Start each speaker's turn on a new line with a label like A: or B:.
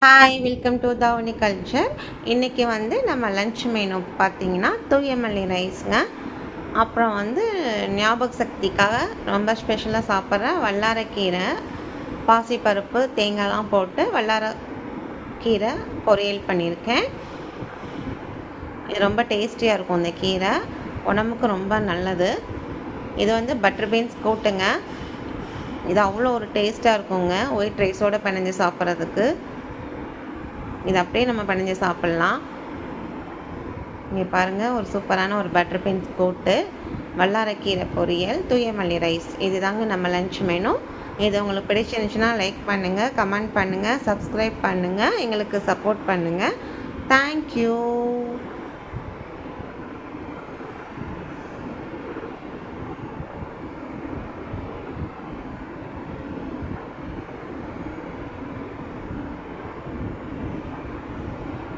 A: Hi welcome to Thavani culture. இன்றைக்கி நம்ம lunch menu பார்த்திங்கன்னா தூயமல்லி ரைஸுங்க. அப்புறம் ஞாபக சக்திக்காக ரொம்ப ஸ்பெஷலாக சாப்பிட்ற வல்லாரக்கீரை, பாசிப்பருப்பு, தேங்காய்லாம் போட்டு வல்லாரக்கீரை பொரியல் பண்ணியிருக்கேன். இது ரொம்ப டேஸ்டியாக இருக்கும். இந்த கீரை உடம்புக்கு ரொம்ப நல்லது. இது பட்டர் பீன்ஸ் கூட்டுங்க. இது அவ்வளோ ஒரு டேஸ்ட்டாக இருக்குங்க ஒயிட் ரைஸோடு பிணைஞ்சு சாப்பிட்றதுக்கு. இது அப்படியே நம்ம பிணைஞ்சு சாப்பிட்லாம். இங்கே பாருங்கள், ஒரு சூப்பரான ஒரு பட்டர் பீன்ஸ் கூட்டு, வல்லாரக்கீரை பொரியல், தூயமல்லி ரைஸ். இது தாங்க நம்ம லன்ச் மெனு. இது உங்களுக்கு பிடிச்சிருந்துச்சுன்னா லைக் பண்ணுங்கள், கமெண்ட் பண்ணுங்கள், சப்ஸ்கிரைப் பண்ணுங்கள், எங்களுக்கு சப்போர்ட் பண்ணுங்கள். தேங்க்யூ.